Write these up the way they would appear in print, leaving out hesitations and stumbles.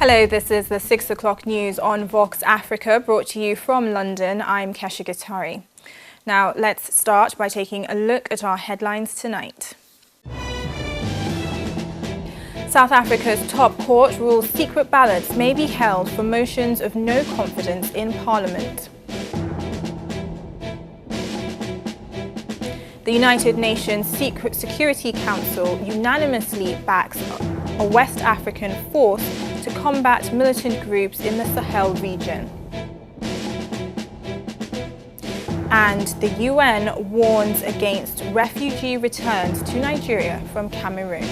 Hello, this is the 6 o'clock news on Voxafrica, brought to you from London. I'm Kesha Gitari. Now, let's start by taking a look at our headlines tonight. South Africa's top court rules secret ballots may be held for motions of no confidence in Parliament. The United Nations Security Council unanimously backs a West African force to combat militant groups in the Sahel region. And the UN warns against refugee returns to Nigeria from Cameroon.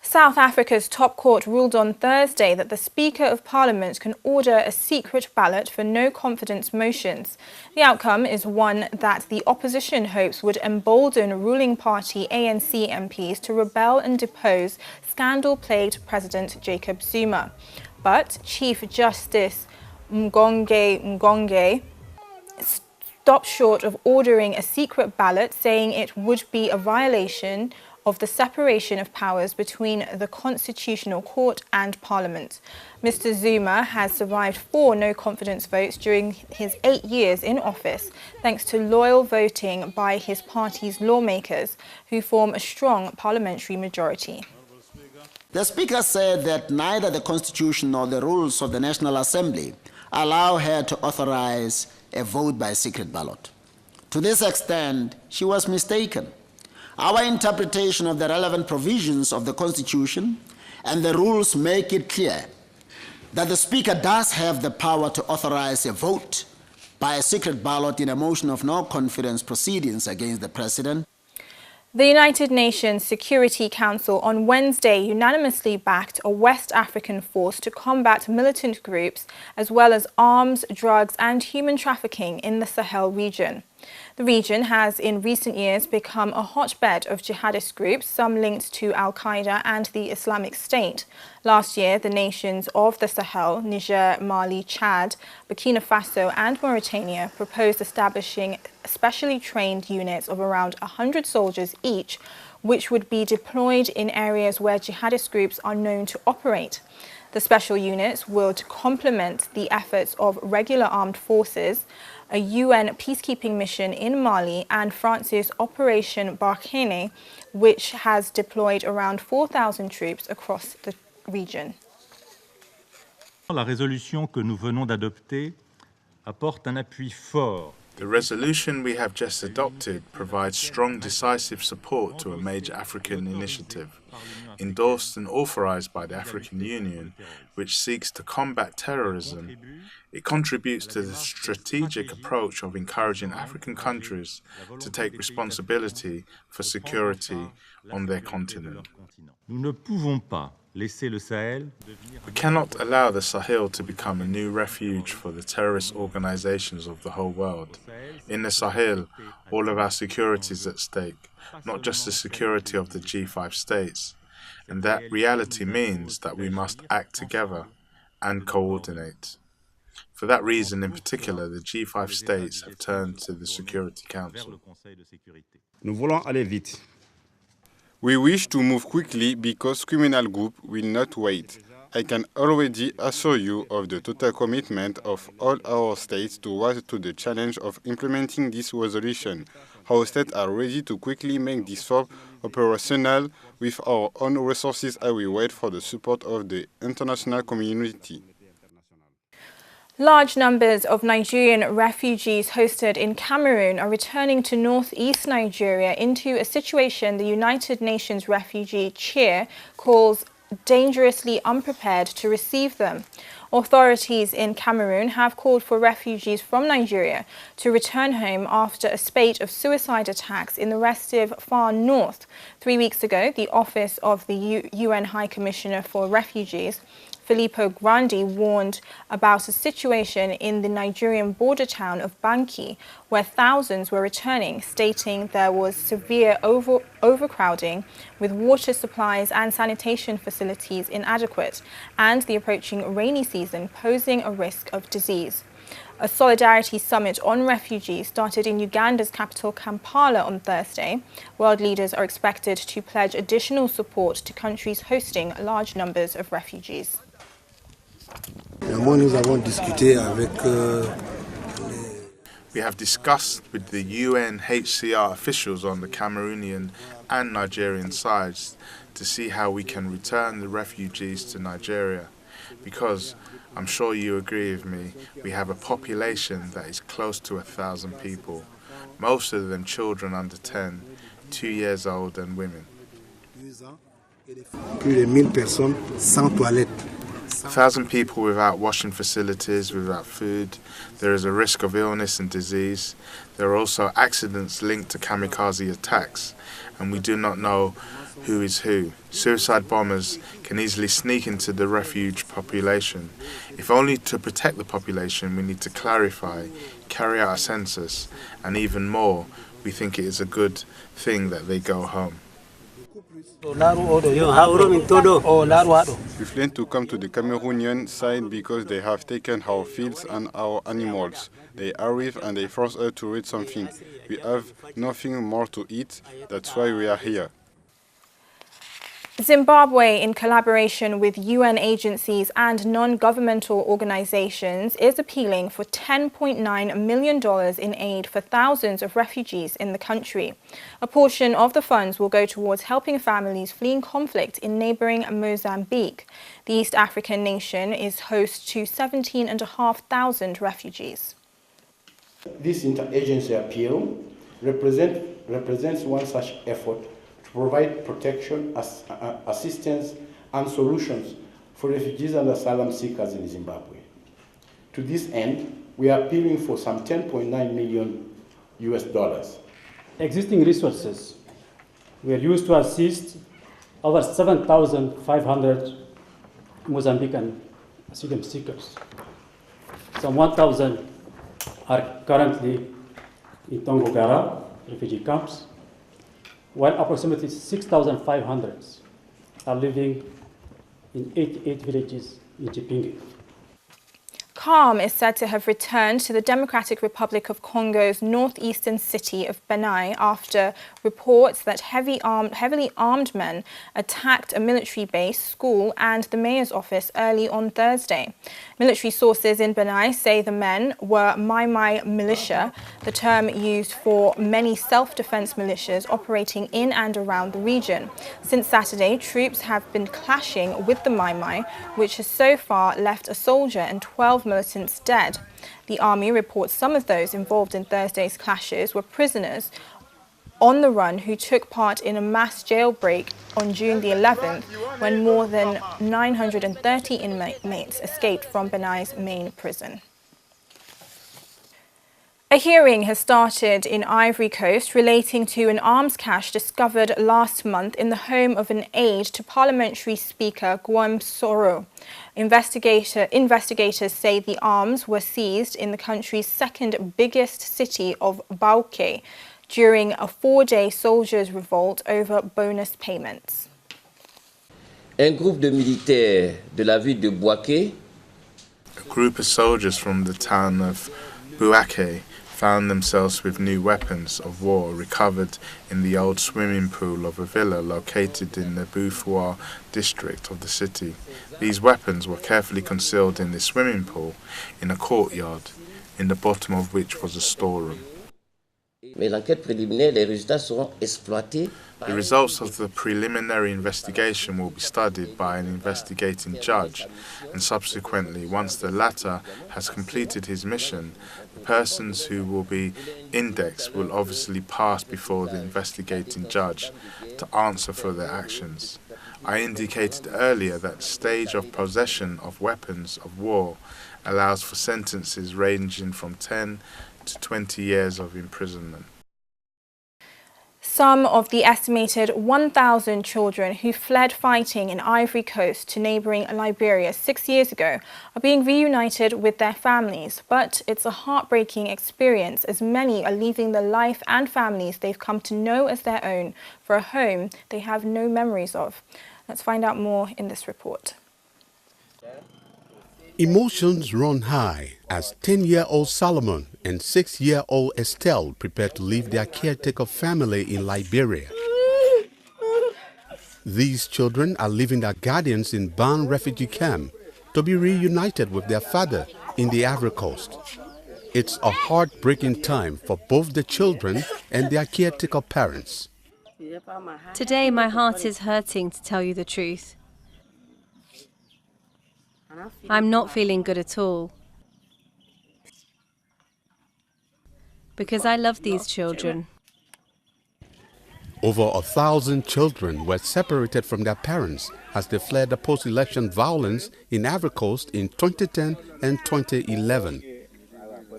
South Africa's top court ruled on Thursday that the Speaker of Parliament can order a secret ballot for no confidence motions. The outcome is one that the opposition hopes would embolden ruling party ANC MPs to rebel and depose scandal-plagued President Jacob Zuma. But Chief Justice Ngonge stopped short of ordering a secret ballot, saying it would be a violation of the separation of powers between the Constitutional Court and Parliament. Mr. Zuma has survived 4 no-confidence votes during his 8 years in office, thanks to loyal voting by his party's lawmakers, who form a strong parliamentary majority. The Speaker said that neither the Constitution nor the rules of the National Assembly allow her to authorize a vote by secret ballot. To this extent, she was mistaken. Our interpretation of the relevant provisions of the Constitution and the rules make it clear that the Speaker does have the power to authorize a vote by a secret ballot in a motion of no confidence proceedings against the President. The United Nations Security Council on Wednesday unanimously backed a West African force to combat militant groups as well as arms, drugs and human trafficking in the Sahel region. The region has in recent years become a hotbed of jihadist groups, some linked to Al-Qaeda and the Islamic State. Last year, the nations of the Sahel, Niger, Mali, Chad, Burkina Faso and Mauritania proposed establishing specially trained units of around 100 soldiers each, which would be deployed in areas where jihadist groups are known to operate. The special units would complement the efforts of regular armed forces, a UN peacekeeping mission in Mali, and France's Operation Barkhane, which has deployed around 4,000 troops across the region. La résolution que nous venons d'adopter apporte un appui fort. The resolution we have just adopted provides strong, decisive support to a major African initiative, endorsed and authorized by the African Union, which seeks to combat terrorism. It contributes to the strategic approach of encouraging African countries to take responsibility for security on their continent. Nous ne pouvons pas laisser le Sahel. We cannot allow the Sahel to become a new refuge for the terrorist organizations of the whole world. In the Sahel, all of our security is at stake, not just the security of the G5 states. And that reality means that we must act together and coordinate. For that reason, in particular, the G5 states have turned to the Security Council. Nous voulons aller vite. We wish to move quickly because criminal groups will not wait. I can already assure you of the total commitment of all our states to rise to the challenge of implementing this resolution. Our states are ready to quickly make this form operational with our own resources and we wait for the support of the international community. Large numbers of Nigerian refugees hosted in Cameroon are returning to northeast Nigeria into a situation the United Nations Refugee Chair calls dangerously unprepared to receive them. Authorities in Cameroon have called for refugees from Nigeria to return home after a spate of suicide attacks in the restive far north. 3 weeks ago, the Office of the UN High Commissioner for Refugees, Filippo Grandi, warned about a situation in the Nigerian border town of Banki, where thousands were returning, stating there was severe overcrowding, with water supplies and sanitation facilities inadequate, and the approaching rainy season posing a risk of disease. A solidarity summit on refugees started in Uganda's capital Kampala on Thursday. World leaders are expected to pledge additional support to countries hosting large numbers of refugees. We have discussed with the UNHCR officials on the Cameroonian and Nigerian sides to see how we can return the refugees to Nigeria, because I'm sure you agree with me, we have a population that is close to 1,000 people, most of them children under 10, 2 years old and women. 1,000 people without washing facilities, without food. There is a risk of illness and disease. There are also accidents linked to kamikaze attacks, and we do not know who is who. Suicide bombers can easily sneak into the refuge population. If only to protect the population, we need to clarify, carry out a census, and even more, we think it is a good thing that they go home. We plan to come to the Cameroonian side because they have taken our fields and our animals. They arrive and they force us to eat something. We have nothing more to eat, that's why we are here. Zimbabwe, in collaboration with UN agencies and non-governmental organizations, is appealing for $10.9 million in aid for thousands of refugees in the country. A portion of the funds will go towards helping families fleeing conflict in neighboring Mozambique. The East African nation is host to 17,500 refugees. This interagency appeal represents one such effort to provide protection, assistance and solutions for refugees and asylum seekers in Zimbabwe. To this end, we are appealing for some $10.9 million. Existing resources were used to assist over 7,500 Mozambican asylum seekers. Some 1,000 are currently in Tongogara refugee camps, while approximately 6,500 are living in 88 villages in Chipinge. Calm is said to have returned to the Democratic Republic of Congo's northeastern city of Benai after reports that heavily armed men attacked a military base, school and the mayor's office early on Thursday. Military sources in Benai say the men were Mai militia, the term used for many self-defense militias operating in and around the region. Since Saturday, troops have been clashing with the Mai, which has so far left a soldier and 12 militants dead. The army reports some of those involved in Thursday's clashes were prisoners on the run who took part in a mass jailbreak on June the 11th when more than 930 inmates escaped from Benai's main prison. A hearing has started in Ivory Coast relating to an arms cache discovered last month in the home of an aide to Parliamentary Speaker Guillaume Soro. Investigators say the arms were seized in the country's second biggest city of Bouake during a 4-day soldiers' revolt over bonus payments. Un groupe de militaires de la ville de Bouake, a group of soldiers from the town of Bouake found themselves with new weapons of war recovered in the old swimming pool of a villa located in the Boufoua district of the city. These weapons were carefully concealed in the swimming pool in a courtyard, in the bottom of which was a storeroom. mais l'enquête préliminaire, les résultats seront exploités. The results of the preliminary investigation will be studied by an investigating judge, and subsequently, once the latter has completed his mission, the persons who will be indexed will obviously pass before the investigating judge to answer for their actions. I indicated earlier that the stage of possession of weapons of war allows for sentences ranging from 10 to 20 years of imprisonment. Some of the estimated 1,000 children who fled fighting in Ivory Coast to neighbouring Liberia 6 years ago are being reunited with their families. But it's a heartbreaking experience as many are leaving the life and families they've come to know as their own for a home they have no memories of. Let's find out more in this report. Emotions run high as 10-year-old Solomon and 6-year-old Estelle prepare to leave their caretaker family in Liberia. These children are leaving their guardians in Ban refugee camp to be reunited with their father in the Ivory Coast. It's a heartbreaking time for both the children and their caretaker parents. Today my heart is hurting, to tell you the truth. I'm not feeling good at all. Because I love these children. Over 1,000 children were separated from their parents as they fled the post-election violence in Ivory Coast in 2010 and 2011.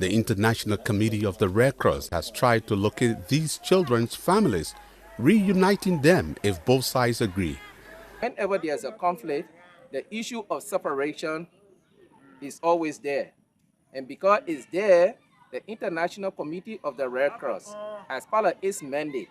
The International Committee of the Red Cross has tried to locate these children's families, reuniting them if both sides agree. Whenever there's a conflict, the issue of separation is always there. And because it's there, the International Committee of the Red Cross, as part of its mandate,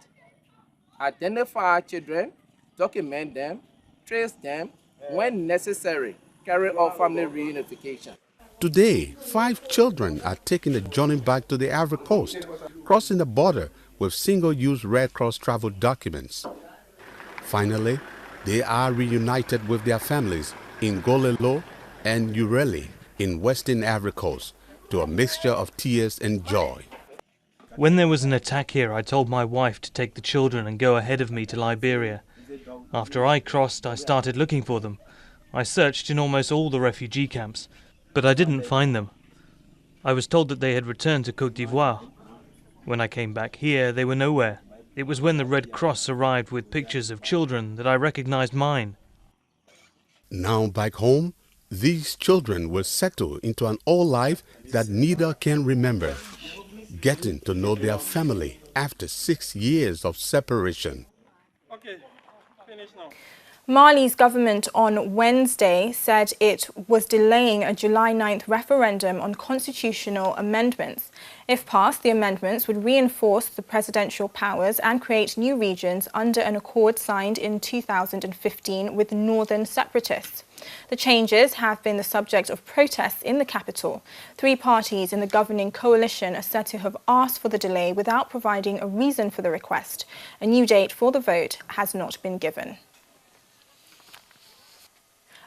identify children, document them, trace them, when necessary, carry out family reunification. Today, 5 children are taking a journey back to the Ivory Coast, crossing the border with single-use Red Cross travel documents. Finally, they are reunited with their families in Golelo and Ureli in Western Ivory Coast to a mixture of tears and joy. When there was an attack here, I told my wife to take the children and go ahead of me to Liberia. After I crossed, I started looking for them. I searched in almost all the refugee camps, but I didn't find them. I was told that they had returned to Côte d'Ivoire. When I came back here, they were nowhere. It was when the Red Cross arrived with pictures of children that I recognized mine. Now back home, these children will settle into an old life that neither can remember, getting to know their family after 6 years of separation. Mali's government on Wednesday said it was delaying a July 9th referendum on constitutional amendments. If passed, the amendments would reinforce the presidential powers and create new regions under an accord signed in 2015 with northern separatists. The changes have been the subject of protests in the capital. 3 parties in the governing coalition are said to have asked for the delay without providing a reason for the request. A new date for the vote has not been given.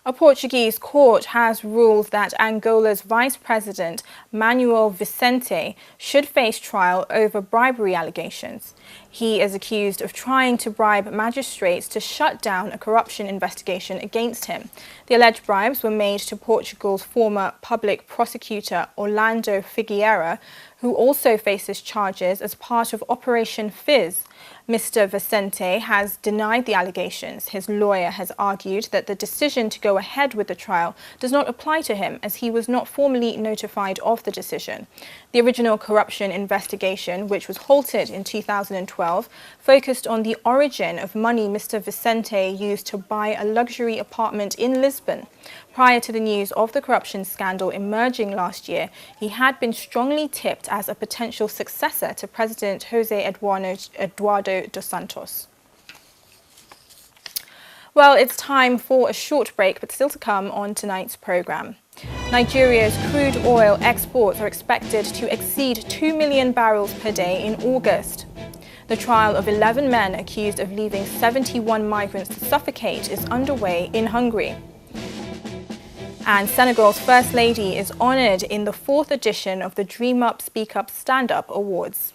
A Portuguese court has ruled that Angola's Vice President, Manuel Vicente, should face trial over bribery allegations. He is accused of trying to bribe magistrates to shut down a corruption investigation against him. The alleged bribes were made to Portugal's former public prosecutor, Orlando Figueira, who also faces charges as part of Operation Fizz. Mr. Vicente has denied the allegations. His lawyer has argued that the decision to go ahead with the trial does not apply to him as he was not formally notified of the decision. The original corruption investigation, which was halted in 2012, focused on the origin of money Mr. Vicente used to buy a luxury apartment in Lisbon. Prior to the news of the corruption scandal emerging last year, he had been strongly tipped as a potential successor to President José Eduardo dos Santos. Well, it's time for a short break, but still to come on tonight's programme. Nigeria's crude oil exports are expected to exceed 2 million barrels per day in August. The trial of 11 men accused of leaving 71 migrants to suffocate is underway in Hungary. And Senegal's First Lady is honoured in the 4th edition of the Dream Up, Speak Up, Stand Up Awards.